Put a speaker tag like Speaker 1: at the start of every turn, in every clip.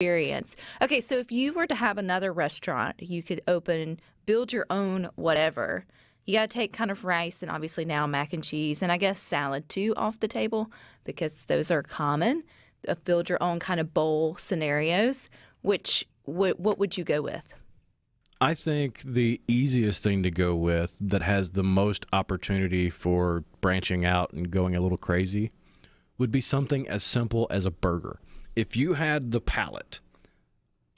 Speaker 1: experience. Okay, so if you were to have another restaurant, you could build your own whatever. You got to take kind of rice and obviously now mac and cheese and I guess salad too off the table because those are common. Build your own kind of bowl scenarios. What would you go with?
Speaker 2: I think the easiest thing to go with that has the most opportunity for branching out and going a little crazy would be something as simple as a burger. If you had the palette,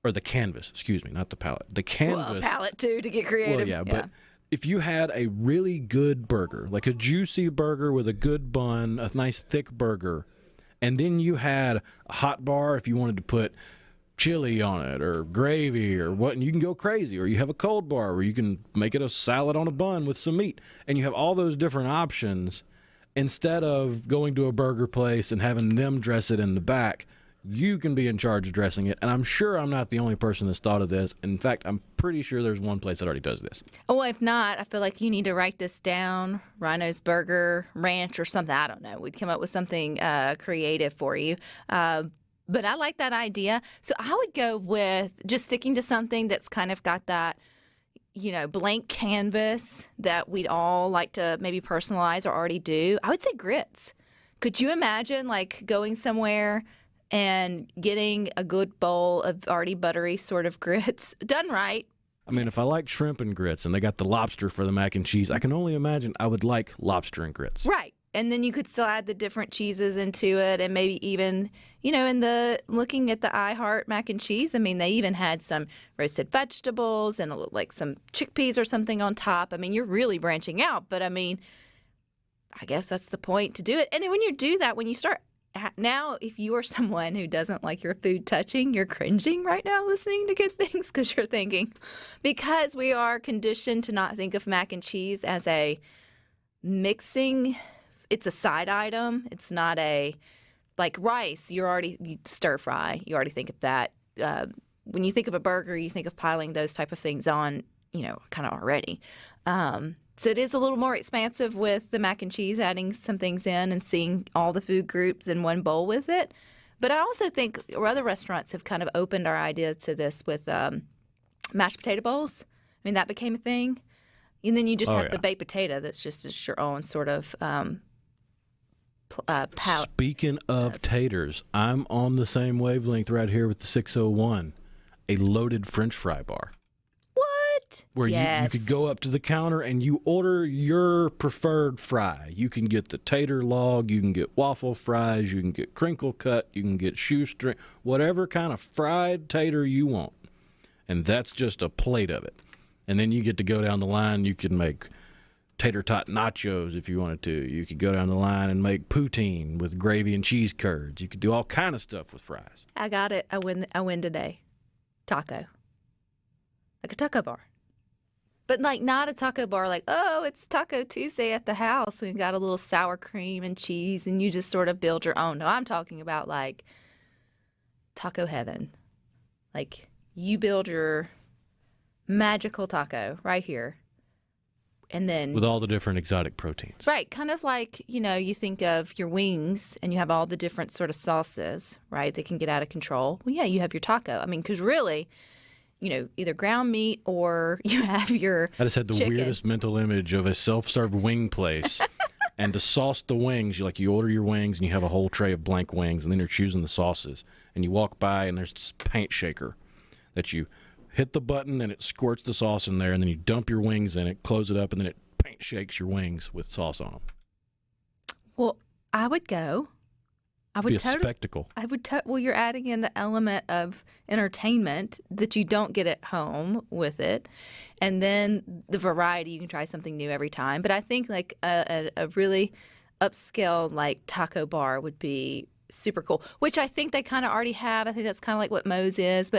Speaker 2: or the canvas, excuse me, not the palette, the canvas.
Speaker 1: Well, palette too, to get creative.
Speaker 2: Well, yeah, but if you had a really good burger, like a juicy burger with a good bun, a nice thick burger, and then you had a hot bar if you wanted to put chili on it or gravy or what, and you can go crazy. Or you have a cold bar where you can make it a salad on a bun with some meat, and you have all those different options. Instead of going to a burger place and having them dress it in the back, you can be in charge of dressing it. And I'm sure I'm not the only person that's thought of this. In fact, I'm pretty sure there's one place that already does this.
Speaker 1: Oh, if not, I feel like you need to write this down. Ryno's Burger Ranch or something. I don't know. We'd come up with something creative for you. But I like that idea. So I would go with just sticking to something that's kind of got that, blank canvas that we'd all like to maybe personalize or already do. I would say grits. Could you imagine like going somewhere and getting a good bowl of already buttery sort of grits done right?
Speaker 2: I mean, if I like shrimp and grits and they got the lobster for the mac and cheese, I can only imagine I would like lobster and grits.
Speaker 1: Right. And then you could still add the different cheeses into it and maybe even, looking at the iHeart mac and cheese, I mean, they even had some roasted vegetables and like some chickpeas or something on top. I mean, you're really branching out, but I mean, I guess that's the point to do it. And when you do that, when you start now, if you are someone who doesn't like your food touching, you're cringing right now listening to good things because you're thinking, because we are conditioned to not think of mac and cheese as a mixing. It's a side item. It's not like rice. You stir fry. You already think of that. When you think of a burger, you think of piling those type of things on, kind of already. So it is a little more expansive with the mac and cheese, adding some things in and seeing all the food groups in one bowl with it. But I also think other restaurants have kind of opened our idea to this with mashed potato bowls. I mean, that became a thing. And then you just have the baked potato that's just your own sort of palette.
Speaker 2: Speaking of taters, I'm on the same wavelength right here with the 601, a loaded French fry bar.
Speaker 1: What?
Speaker 2: Where you could go up to the counter and you order your preferred fry. You can get the tater log, you can get waffle fries, you can get crinkle cut, you can get shoestring, whatever kind of fried tater you want. And that's just a plate of it. And then you get to go down the line. You can make tater tot nachos if you wanted to. You could go down the line and make poutine with gravy and cheese curds. You could do all kind of stuff with fries.
Speaker 1: I got it. I win today. Taco. Like a taco bar. But like not a taco bar like, oh, it's Taco Tuesday at the house. We've got a little sour cream and cheese and you just sort of build your own. No, I'm talking about like taco heaven. Like you build your magical taco right here. And then
Speaker 2: with all the different exotic proteins.
Speaker 1: Right. Kind of like, you think of your wings and you have all the different sort of sauces, right? They can get out of control. Well, yeah, you have your taco. I mean, because really, either ground meat or you have your
Speaker 2: I just had the
Speaker 1: chicken.
Speaker 2: Weirdest mental image of a self-serve wing place. And to sauce the wings, you order your wings and you have a whole tray of blank wings and then you're choosing the sauces. And you walk by and there's this paint shaker that you hit the button and it squirts the sauce in there, and then you dump your wings in it, close it up, and then it paint shakes your wings with sauce on them.
Speaker 1: Well, I would go. I would
Speaker 2: be a spectacle.
Speaker 1: I would. Well, you're adding in the element of entertainment that you don't get at home with it, and then the variety. You can try something new every time. But I think like a really upscale like taco bar would be super cool, which I think they kind of already have. I think that's kind of like what Moe's is,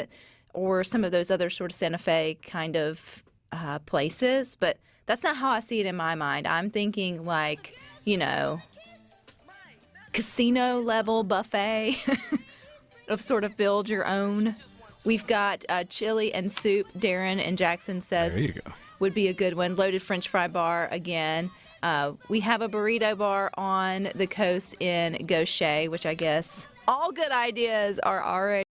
Speaker 1: or some of those other sort of Santa Fe kind of places. But that's not how I see it in my mind. I'm thinking like, casino level buffet of sort of build your own. We've got chili and soup. Darren and Jackson says
Speaker 2: there you go.
Speaker 1: Would be a good one. Loaded French fry bar again. We have a burrito bar on the coast in Gaucher, which I guess all good ideas are already